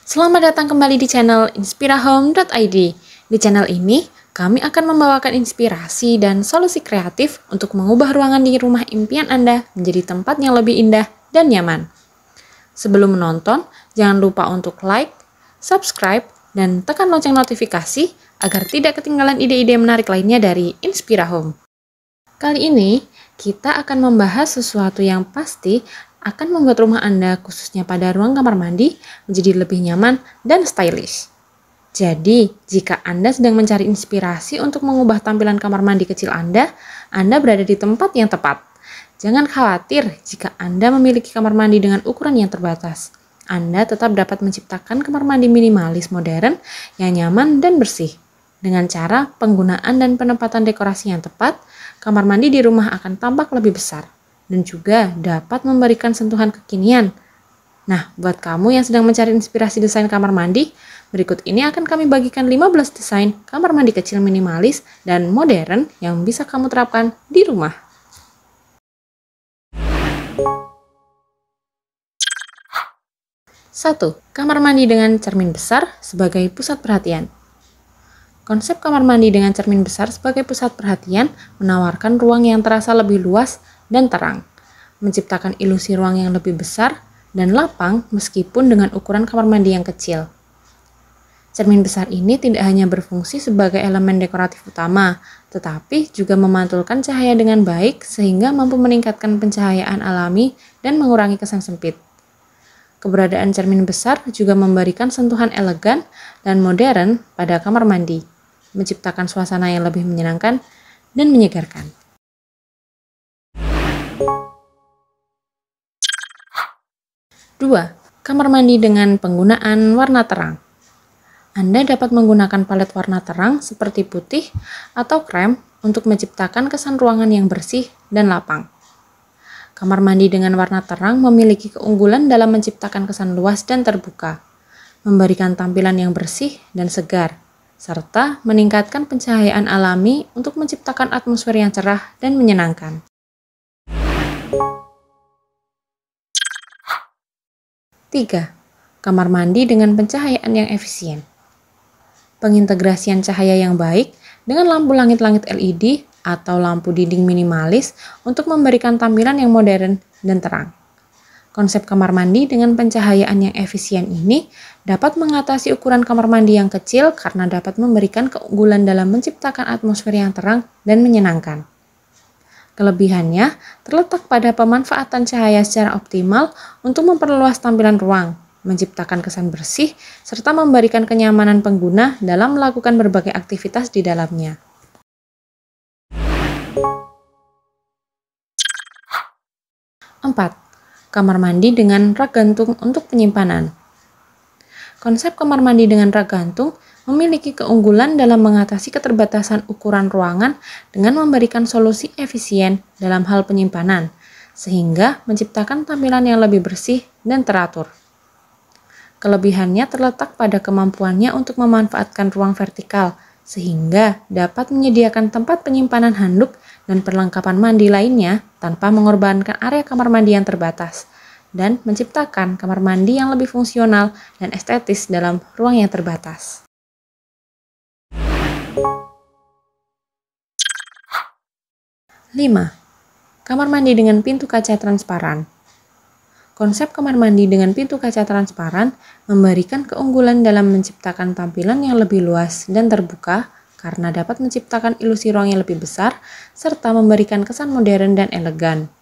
Selamat datang kembali di channel inspirahome.id. Di channel ini, kami akan membawakan inspirasi dan solusi kreatif untuk mengubah ruangan di rumah impian Anda menjadi tempat yang lebih indah dan nyaman. Sebelum menonton, jangan lupa untuk like, subscribe, dan tekan lonceng notifikasi agar tidak ketinggalan ide-ide menarik lainnya dari Inspirahome. Kali ini, kita akan membahas sesuatu yang pasti akan membuat rumah Anda, khususnya pada ruang kamar mandi, menjadi lebih nyaman dan stylish. Jadi, jika Anda sedang mencari inspirasi untuk mengubah tampilan kamar mandi kecil Anda berada di tempat yang tepat. Jangan khawatir jika Anda memiliki kamar mandi dengan ukuran yang terbatas. Anda tetap dapat menciptakan kamar mandi minimalis modern yang nyaman dan bersih. Dengan cara penggunaan dan penempatan dekorasi yang tepat, kamar mandi di rumah akan tampak lebih besar dan juga dapat memberikan sentuhan kekinian. Nah, buat kamu yang sedang mencari inspirasi desain kamar mandi, berikut ini akan kami bagikan 15 desain kamar mandi kecil minimalis dan modern yang bisa kamu terapkan di rumah. Satu, kamar mandi dengan cermin besar sebagai pusat perhatian. Konsep kamar mandi dengan cermin besar sebagai pusat perhatian menawarkan ruang yang terasa lebih luas dan terang, menciptakan ilusi ruang yang lebih besar dan lapang meskipun dengan ukuran kamar mandi yang kecil. Cermin besar ini tidak hanya berfungsi sebagai elemen dekoratif utama, tetapi juga memantulkan cahaya dengan baik sehingga mampu meningkatkan pencahayaan alami dan mengurangi kesan sempit. Keberadaan cermin besar juga memberikan sentuhan elegan dan modern pada kamar mandi, menciptakan suasana yang lebih menyenangkan dan menyegarkan. 2. Kamar mandi dengan penggunaan warna terang. Anda dapat menggunakan palet warna terang seperti putih atau krem untuk menciptakan kesan ruangan yang bersih dan lapang. Kamar mandi dengan warna terang memiliki keunggulan dalam menciptakan kesan luas dan terbuka, memberikan tampilan yang bersih dan segar, serta meningkatkan pencahayaan alami untuk menciptakan atmosfer yang cerah dan menyenangkan. 3. Kamar mandi dengan pencahayaan yang efisien. Pengintegrasian cahaya yang baik dengan lampu langit-langit LED atau lampu dinding minimalis untuk memberikan tampilan yang modern dan terang. Konsep kamar mandi dengan pencahayaan yang efisien ini dapat mengatasi ukuran kamar mandi yang kecil karena dapat memberikan keunggulan dalam menciptakan atmosfer yang terang dan menyenangkan. Kelebihannya terletak pada pemanfaatan cahaya secara optimal untuk memperluas tampilan ruang, menciptakan kesan bersih, serta memberikan kenyamanan pengguna dalam melakukan berbagai aktivitas di dalamnya. 4. Kamar mandi dengan rak gantung untuk penyimpanan. Konsep kamar mandi dengan rak gantung memiliki keunggulan dalam mengatasi keterbatasan ukuran ruangan dengan memberikan solusi efisien dalam hal penyimpanan, sehingga menciptakan tampilan yang lebih bersih dan teratur. Kelebihannya terletak pada kemampuannya untuk memanfaatkan ruang vertikal, sehingga dapat menyediakan tempat penyimpanan handuk dan perlengkapan mandi lainnya tanpa mengorbankan area kamar mandi yang terbatas, dan menciptakan kamar mandi yang lebih fungsional dan estetis dalam ruang yang terbatas. 5. Kamar mandi dengan pintu kaca transparan. Konsep kamar mandi dengan pintu kaca transparan memberikan keunggulan dalam menciptakan tampilan yang lebih luas dan terbuka karena dapat menciptakan ilusi ruang yang lebih besar serta memberikan kesan modern dan elegan.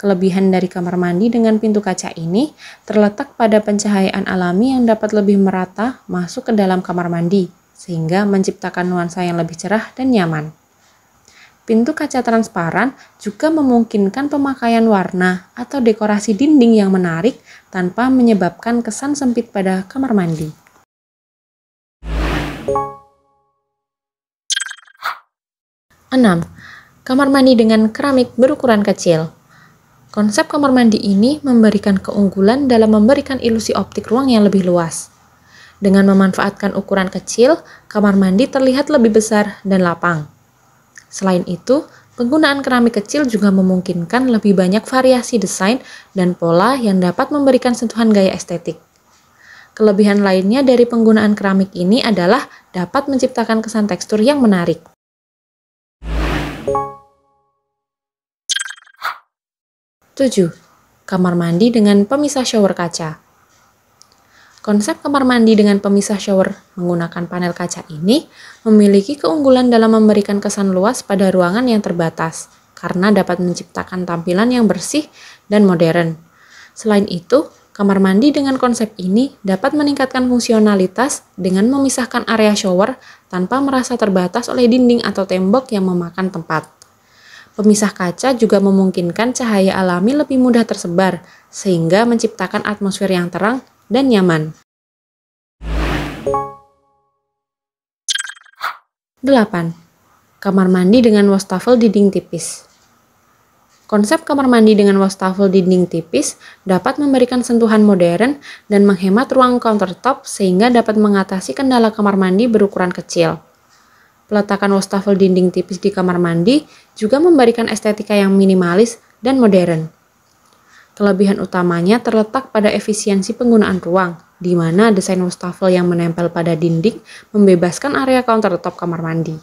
Kelebihan dari kamar mandi dengan pintu kaca ini terletak pada pencahayaan alami yang dapat lebih merata masuk ke dalam kamar mandi, sehingga menciptakan nuansa yang lebih cerah dan nyaman. Pintu kaca transparan juga memungkinkan pemakaian warna atau dekorasi dinding yang menarik tanpa menyebabkan kesan sempit pada kamar mandi. 6. Kamar mandi dengan keramik berukuran kecil. Konsep kamar mandi ini memberikan keunggulan dalam memberikan ilusi optik ruang yang lebih luas. Dengan memanfaatkan ukuran kecil, kamar mandi terlihat lebih besar dan lapang. Selain itu, penggunaan keramik kecil juga memungkinkan lebih banyak variasi desain dan pola yang dapat memberikan sentuhan gaya estetik. Kelebihan lainnya dari penggunaan keramik ini adalah dapat menciptakan kesan tekstur yang menarik. 7. Kamar mandi dengan pemisah shower kaca. Konsep kamar mandi dengan pemisah shower menggunakan panel kaca ini memiliki keunggulan dalam memberikan kesan luas pada ruangan yang terbatas, karena dapat menciptakan tampilan yang bersih dan modern. Selain itu, kamar mandi dengan konsep ini dapat meningkatkan fungsionalitas dengan memisahkan area shower tanpa merasa terbatas oleh dinding atau tembok yang memakan tempat. Pemisah kaca juga memungkinkan cahaya alami lebih mudah tersebar, sehingga menciptakan atmosfer yang terang dan nyaman. 8. Kamar mandi dengan wastafel dinding tipis. Konsep kamar mandi dengan wastafel dinding tipis dapat memberikan sentuhan modern dan menghemat ruang countertop sehingga dapat mengatasi kendala kamar mandi berukuran kecil. Peletakan wastafel dinding tipis di kamar mandi juga memberikan estetika yang minimalis dan modern. Kelebihan utamanya terletak pada efisiensi penggunaan ruang, di mana desain wastafel yang menempel pada dinding membebaskan area countertop kamar mandi.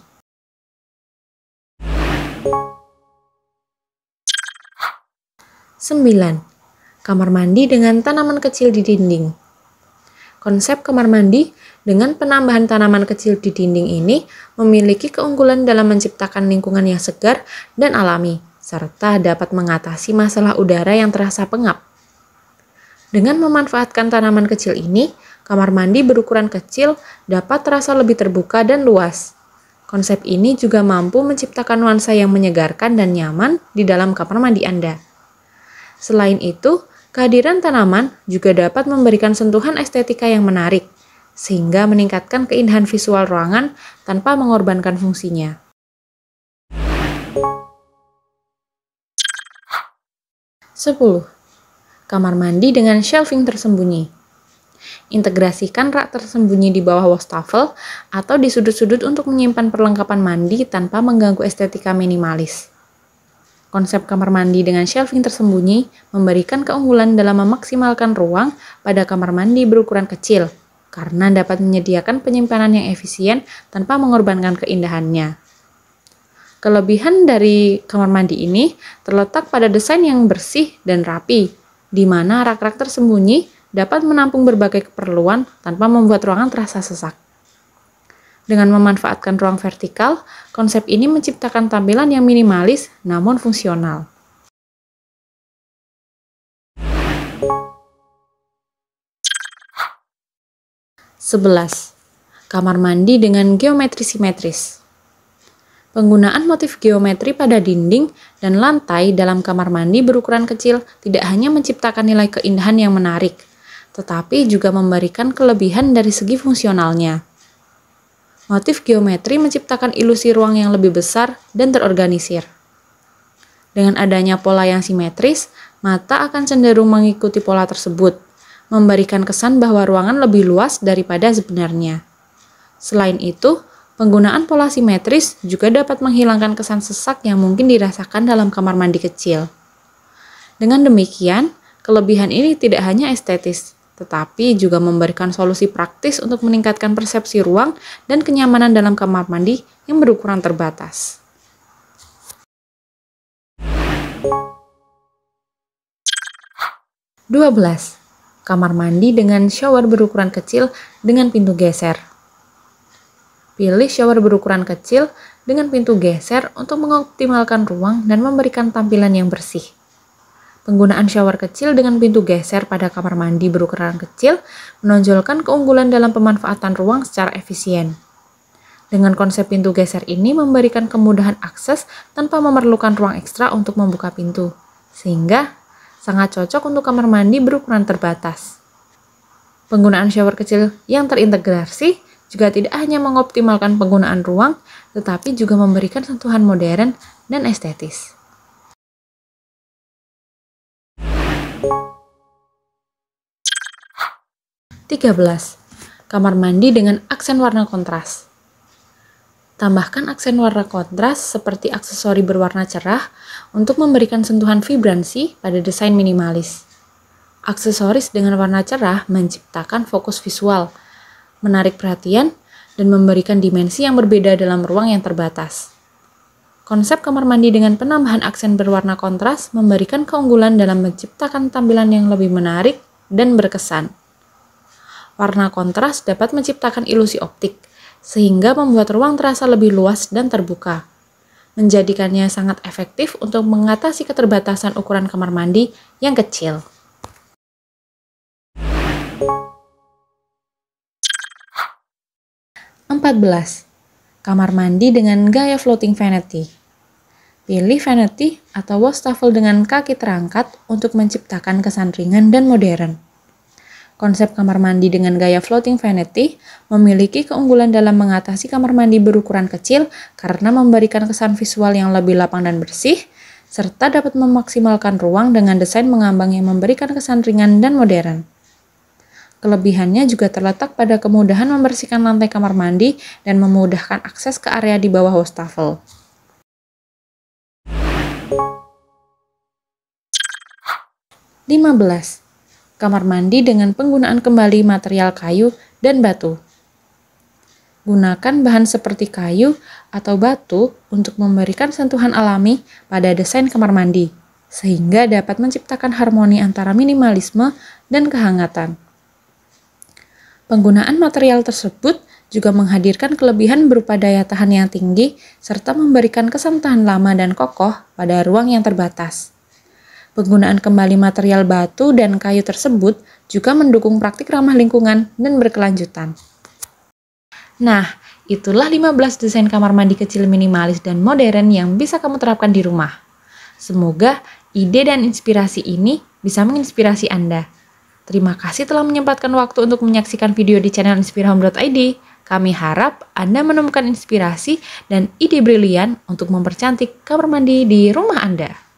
9. Kamar mandi dengan tanaman kecil di dinding. Konsep kamar mandi dengan penambahan tanaman kecil di dinding ini memiliki keunggulan dalam menciptakan lingkungan yang segar dan alami, serta dapat mengatasi masalah udara yang terasa pengap. Dengan memanfaatkan tanaman kecil ini, kamar mandi berukuran kecil dapat terasa lebih terbuka dan luas. Konsep ini juga mampu menciptakan nuansa yang menyegarkan dan nyaman di dalam kamar mandi Anda. Selain itu, kehadiran tanaman juga dapat memberikan sentuhan estetika yang menarik, sehingga meningkatkan keindahan visual ruangan tanpa mengorbankan fungsinya. 10. Kamar mandi dengan shelving tersembunyi. Integrasikan rak tersembunyi di bawah wastafel atau di sudut-sudut untuk menyimpan perlengkapan mandi tanpa mengganggu estetika minimalis. Konsep kamar mandi dengan shelving tersembunyi memberikan keunggulan dalam memaksimalkan ruang pada kamar mandi berukuran kecil, karena dapat menyediakan penyimpanan yang efisien tanpa mengorbankan keindahannya. Kelebihan dari kamar mandi ini terletak pada desain yang bersih dan rapi, di mana rak-rak tersembunyi dapat menampung berbagai keperluan tanpa membuat ruangan terasa sesak. Dengan memanfaatkan ruang vertikal, konsep ini menciptakan tampilan yang minimalis namun fungsional. 11. Kamar mandi dengan geometri simetris. Penggunaan motif geometri pada dinding dan lantai dalam kamar mandi berukuran kecil tidak hanya menciptakan nilai keindahan yang menarik, tetapi juga memberikan kelebihan dari segi fungsionalnya. Motif geometri menciptakan ilusi ruang yang lebih besar dan terorganisir. Dengan adanya pola yang simetris, mata akan cenderung mengikuti pola tersebut, memberikan kesan bahwa ruangan lebih luas daripada sebenarnya. Selain itu, penggunaan pola simetris juga dapat menghilangkan kesan sesak yang mungkin dirasakan dalam kamar mandi kecil. Dengan demikian, kelebihan ini tidak hanya estetis, tetapi juga memberikan solusi praktis untuk meningkatkan persepsi ruang dan kenyamanan dalam kamar mandi yang berukuran terbatas. 12. Kamar mandi dengan shower berukuran kecil dengan pintu geser. Pilih shower berukuran kecil dengan pintu geser untuk mengoptimalkan ruang dan memberikan tampilan yang bersih. Penggunaan shower kecil dengan pintu geser pada kamar mandi berukuran kecil menonjolkan keunggulan dalam pemanfaatan ruang secara efisien. Dengan konsep pintu geser ini memberikan kemudahan akses tanpa memerlukan ruang ekstra untuk membuka pintu, sehingga sangat cocok untuk kamar mandi berukuran terbatas. Penggunaan shower kecil yang terintegrasi juga tidak hanya mengoptimalkan penggunaan ruang, tetapi juga memberikan sentuhan modern dan estetis. 13. Kamar mandi dengan aksen warna kontras. Tambahkan aksen warna kontras seperti aksesori berwarna cerah untuk memberikan sentuhan vibransi pada desain minimalis. Aksesoris dengan warna cerah menciptakan fokus visual, menarik perhatian, dan memberikan dimensi yang berbeda dalam ruang yang terbatas. Konsep kamar mandi dengan penambahan aksen berwarna kontras memberikan keunggulan dalam menciptakan tampilan yang lebih menarik dan berkesan. Warna kontras dapat menciptakan ilusi optik, sehingga membuat ruang terasa lebih luas dan terbuka, menjadikannya sangat efektif untuk mengatasi keterbatasan ukuran kamar mandi yang kecil. Kamar mandi dengan gaya floating vanity. Pilih vanity atau wastafel dengan kaki terangkat untuk menciptakan kesan ringan dan modern. Konsep kamar mandi dengan gaya floating vanity memiliki keunggulan dalam mengatasi kamar mandi berukuran kecil karena memberikan kesan visual yang lebih lapang dan bersih, serta dapat memaksimalkan ruang dengan desain mengambang yang memberikan kesan ringan dan modern. Kelebihannya juga terletak pada kemudahan membersihkan lantai kamar mandi dan memudahkan akses ke area di bawah wastafel. Kamar mandi dengan penggunaan kembali material kayu dan batu. Gunakan bahan seperti kayu atau batu untuk memberikan sentuhan alami pada desain kamar mandi, sehingga dapat menciptakan harmoni antara minimalisme dan kehangatan. Penggunaan material tersebut juga menghadirkan kelebihan berupa daya tahan yang tinggi serta memberikan kesan tahan lama dan kokoh pada ruang yang terbatas. Penggunaan kembali material batu dan kayu tersebut juga mendukung praktik ramah lingkungan dan berkelanjutan. Nah, itulah 15 desain kamar mandi kecil minimalis dan modern yang bisa kamu terapkan di rumah. Semoga ide dan inspirasi ini bisa menginspirasi Anda. Terima kasih telah menyempatkan waktu untuk menyaksikan video di channel inspirahome.id. Kami harap Anda menemukan inspirasi dan ide brilian untuk mempercantik kamar mandi di rumah Anda.